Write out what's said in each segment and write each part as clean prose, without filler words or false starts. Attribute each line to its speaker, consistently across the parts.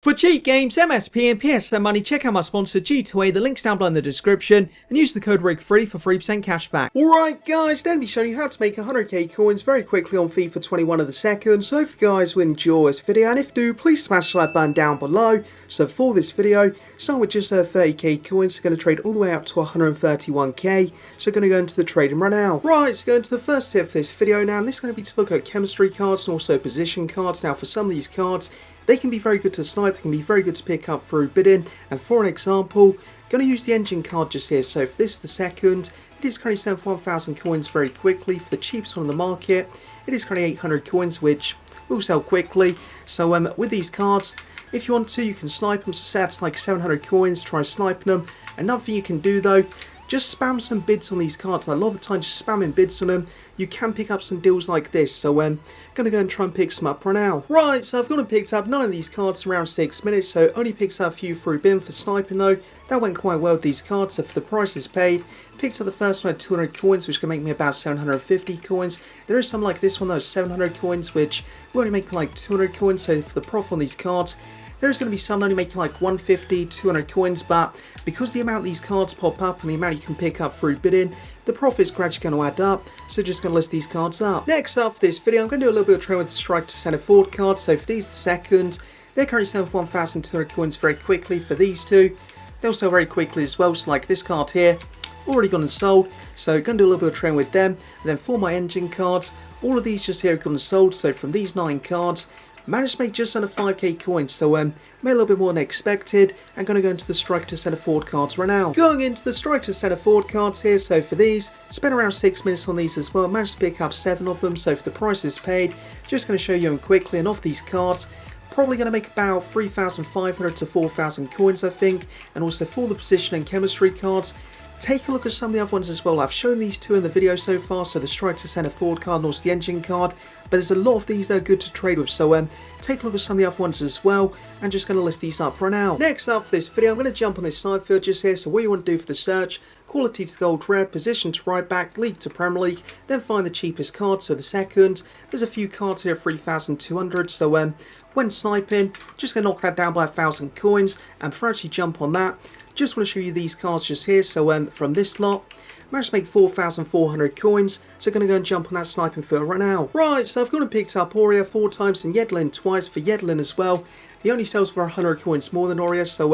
Speaker 1: For cheat games, MSP and PSN money, check out my sponsor G2A, the link's down below in the description, and use the code RIGFREE for 3% cashback. Alright guys, today I'll be showing you how to make 100k coins very quickly on FIFA 21 of the second, so if you guys will enjoy this video, and if you do, please smash the like button down below. So for this video, start with just 30k coins, so going to trade all the way up to 131k, so going to go into the trade and run out. Right, so go into the first tip for this video now, and this is going to be to look at chemistry cards and also position cards. Now for some of these cards, they can be very good to snipe, they can be very good to pick up through bidding, and for an example, going to use the engine card just here. So for this, the second, it is currently selling for 1,000 coins very quickly. For the cheapest one on the market, it is currently 800 coins, which will sell quickly. So with these cards, if you want to, you can snipe them. So say that's like 700 coins, try sniping them. Another thing you can do though, just spam some bids on these cards. Like a lot of the time, just spamming bids on them, you can pick up some deals like this. So going to go and try and pick some up right now. Right, so I've gone and picked up 9 of these cards in around 6 minutes. So only picked up a few through bidding for sniping though. That went quite well with these cards. So for the prices paid, picked up the first one at 200 coins, which can make me about 750 coins. There is some like this one though, 700 coins, which will only make like 200 coins. So for the profit on these cards, there's going to be some only making like 150, 200 coins, but because the amount these cards pop up and the amount you can pick up through bidding, the profit's gradually going to add up, so just going to list these cards up. Next up for this video, I'm going to do a little bit of trade with the strike to center forward cards. So for these, the second, they're currently selling for 1,200 coins very quickly. For these two, they'll sell very quickly as well. So like this card here, already gone and sold, so going to do a little bit of trading with them. And then for my engine cards, all of these just here have gone and sold. So from these 9 cards, managed to make just under 5k coins, so made a little bit more than expected. I'm going to go into the strike to center forward cards right now. Going into the strike to center forward cards here, so for these, spent around 6 minutes on these as well, managed to pick up 7 of them. So for the prices paid, just going to show you them quickly, and off these cards, probably going to make about 3,500 to 4,000 coins I think. And also for the position and chemistry cards, take a look at some of the other ones as well. I've shown these 2 in the video so far, so the strike to center forward card and also the engine card, but there's a lot of these that are good to trade with, so take a look at some of the other ones as well. I'm just going to list these up right now. Next up for this video, I'm going to jump on this side field just here. So what you want to do for the search, quality to gold rare, position to right back, league to Premier League, then find the cheapest card. So the second, there's a few cards here, 3,200, so when sniping, just going to knock that down by 1,000 coins. And before I actually jump on that, just want to show you these cards just here. So from this lot, managed to make 4,400 coins, so going to go and jump on that sniping field right now. Right, so I've gone and picked up Aurea 4 times and Yedlin twice. For Yedlin as well, he only sells for 100 coins more than Aurea, so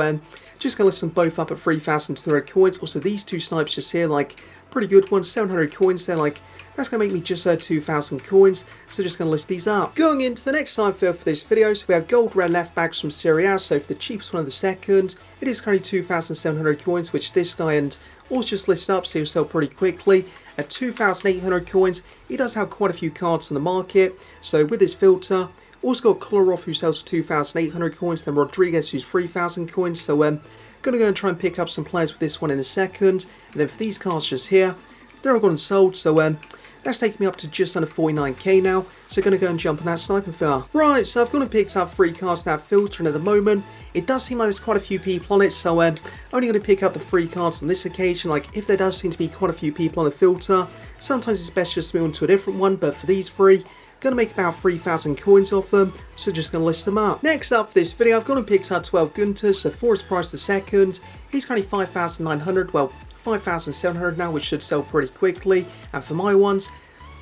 Speaker 1: just going to list them both up at 3,200 coins. Also these 2 snipes just here, like pretty good ones, 700 coins there, like that's going to make me just 2,000 coins, so just going to list these up. Going into the next side field for this video, so we have gold red left backs from Serie A. So for the cheapest one of the second, it is currently 2,700 coins, which this guy and also just lists up, so he'll sell pretty quickly. At 2,800 coins, he does have quite a few cards on the market, so with this filter, also got Kolarov who sells for 2,800 coins, then Rodriguez who's 3,000 coins, so going to go and try and pick up some players with this one in a second. And then for these cards just here, they're all gone and sold, so that's taking me up to just under 49k now, so going to go and jump on that sniping field. Right, so I've gone and picked up 3 cards in that filter, and at the moment, it does seem like there's quite a few people on it, so only going to pick up the 3 cards on this occasion. Like, if there does seem to be quite a few people on the filter, sometimes it's best just to move on to a different one, but for these 3, going to make about 3,000 coins off them, so just going to list them up. Next up for this video, I've gone and picked up 12 Gunters, so for his price the second, he's currently 5,900, well, 5,700 now, which should sell pretty quickly. And for my ones,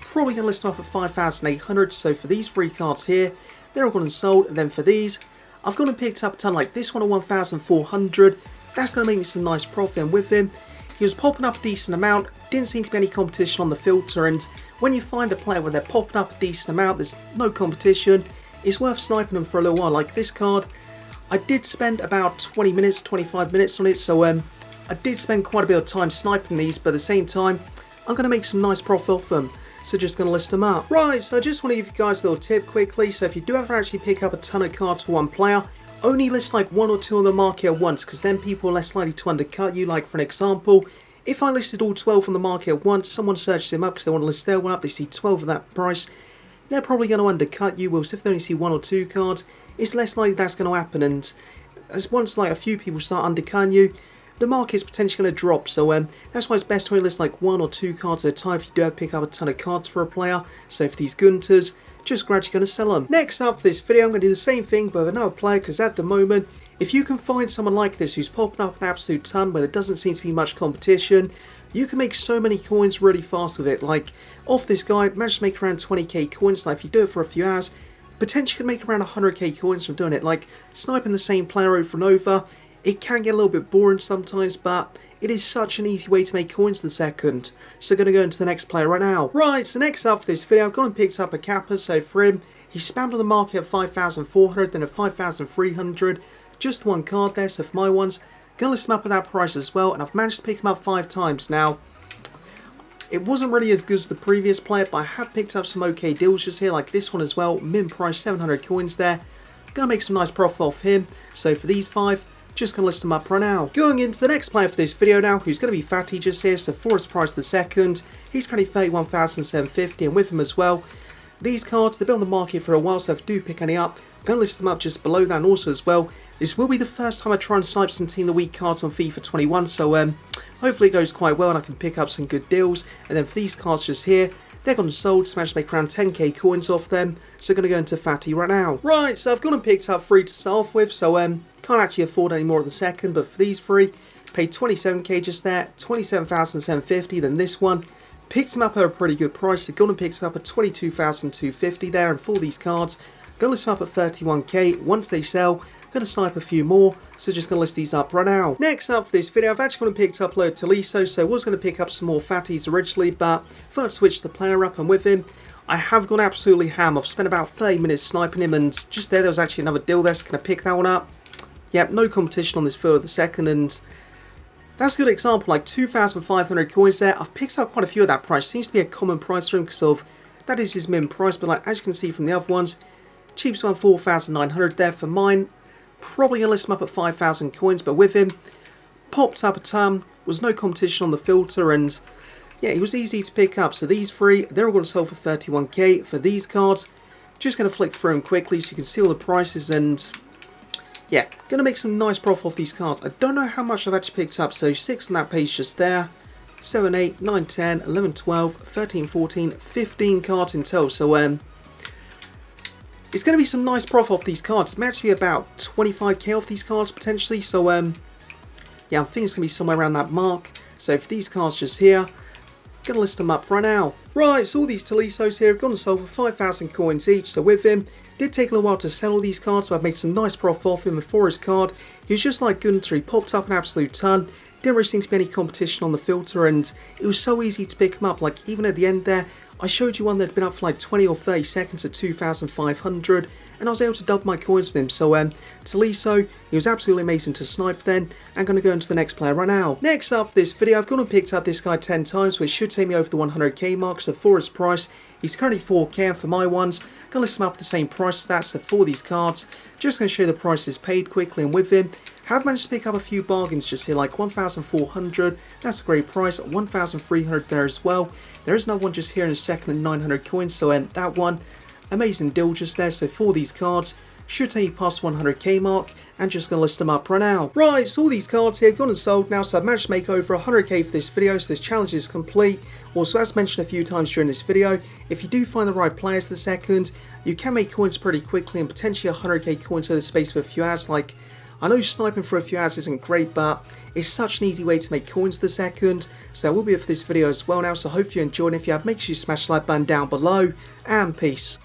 Speaker 1: probably going to list them up at 5,800. So for these 3 cards here, they're all gone and sold. And then for these, I've gone and picked up a ton like this one at 1,400. That's going to make me some nice profit. And with him, he was popping up a decent amount. Didn't seem to be any competition on the filter. And when you find a player where they're popping up a decent amount, there's no competition, it's worth sniping them for a little while. Like this card, I did spend about 20 minutes, 25 minutes on it. So I did spend quite a bit of time sniping these, but at the same time, I'm going to make some nice profit off them. So just going to list them up. Right, so I just want to give you guys a little tip quickly. So if you do ever actually pick up a ton of cards for one player, only list like 1 or 2 on the market at once, because then people are less likely to undercut you. Like for an example, if I listed all 12 on the market at once, someone searches them up because they want to list their one up, they see 12 at that price, they're probably going to undercut you. Well, so if they only see 1 or 2 cards, it's less likely that's going to happen. And as once like a few people start undercutting you, the market's potentially going to drop, so that's why it's best to only list like 1 or 2 cards at a time if you do have to pick up a ton of cards for a player. So for these Gunters, just gradually going to sell them. Next up for this video, I'm going to do the same thing but with another player, because at the moment, if you can find someone like this who's popping up an absolute ton where there doesn't seem to be much competition, you can make so many coins really fast with it. Like, off this guy, managed to make around 20k coins. Like, if you do it for a few hours, potentially can make around 100k coins from doing it. Like, sniping the same player over and over, it can get a little bit boring sometimes, but it is such an easy way to make coins in the second. So going to go into the next player right now. Right, so next up for this video, I've gone and picked up a Kappa. So for him, he spammed on the market at 5,400, then at 5,300. Just one card there, so for my ones, going to list him up at that price as well, and I've managed to pick him up 5 times. Now, it wasn't really as good as the previous player, but I have picked up some okay deals just here, like this one as well. Min price 700 coins there. Going to make some nice profit off him. So for these 5, just going to list them up right now. Going into the next player for this video now, who's going to be Fatty just here. So for his price the second, he's currently 31,750, and with him as well, these cards, they've been on the market for a while, so if I do pick any up, I'm going to list them up just below that. And also as well, this will be the first time I try and snipe some Team of the Week cards on FIFA 21, so hopefully it goes quite well and I can pick up some good deals. And then for these cards just here, they're gone and sold, so managed to make around 10k coins off them, so going to go into Fatty right now. Right, so I've gone and picked up 3 to start off with, so can't actually afford any more of the second, but for these 3, paid 27k just there, 27,750, then this one, picked them up at a pretty good price, so gone and picked them up at 22,250 there, and for these cards, going to list them up at 31k. Once they sell, going to snipe a few more, so just going to list these up right now. Next up for this video, I've actually gone and picked up a load of Taliso, so I was going to pick up some more Fatties originally, but thought I'd switch the player up, and with him, I have gone absolutely ham. I've spent about 30 minutes sniping him, and just there was actually another deal there, so can I pick that one up? Yep, no competition on this field of the second, and that's a good example, like 2,500 coins there. I've picked up quite a few of that price. Seems to be a common price for him because of, that is his min price, but like as you can see from the other ones, cheapest one 4,900 there. For mine, probably going to list him up at 5,000 coins, but with him, popped up a ton, was no competition on the filter, and yeah, it was easy to pick up. So these 3, they're all going to sell for 31k. For these cards, just going to flick through them quickly so you can see all the prices, and yeah, going to make some nice profit off these cards. I don't know how much I've actually picked up, so 6 on that page just there, 7, 8, 9, 10, 11, 12, 13, 14, 15 cards in total, so it's going to be some nice profit off these cards. It might actually be about 25k off these cards potentially, so yeah, I think it's going to be somewhere around that mark. So for these cards just here, going to list them up right now. Right, so all these Talisos here have gone and sold for 5,000 coins each, so with him, did take a little while to sell all these cards, but I've made some nice profit off him. For his card, he was just like Gunter, he popped up an absolute ton, didn't really seem to be any competition on the filter, and it was so easy to pick him up. Like even at the end there, I showed you one that had been up for like 20 or 30 seconds at 2,500, and I was able to double my coins in him. So Taliso, he was absolutely amazing to snipe then. I'm going to go into the next player right now. Next up for this video, I've gone and picked up this guy 10 times, which should take me over the 100k mark. So for his price, he's currently 4k, and for my ones, going to list him up at the same price as that. So for these cards, just going to show you the prices paid quickly, and with him, have managed to pick up a few bargains just here, like 1,400, that's a great price, 1,300 there as well. There is another one just here in a second at 900 coins, so that one, amazing deal just there. So for these cards, should take you past 100k mark, and just going to list them up right now. Right, so all these cards here have gone and sold now, so I've managed to make over 100k for this video, so this challenge is complete. Also, as mentioned a few times during this video, if you do find the right players the second, you can make coins pretty quickly, and potentially 100k coins over the space of a few hours. Like, I know sniping for a few hours isn't great, but it's such an easy way to make coins the second. So that will be it for this video as well now, so I hope you enjoyed, and if you have, make sure you smash the like button down below, and peace.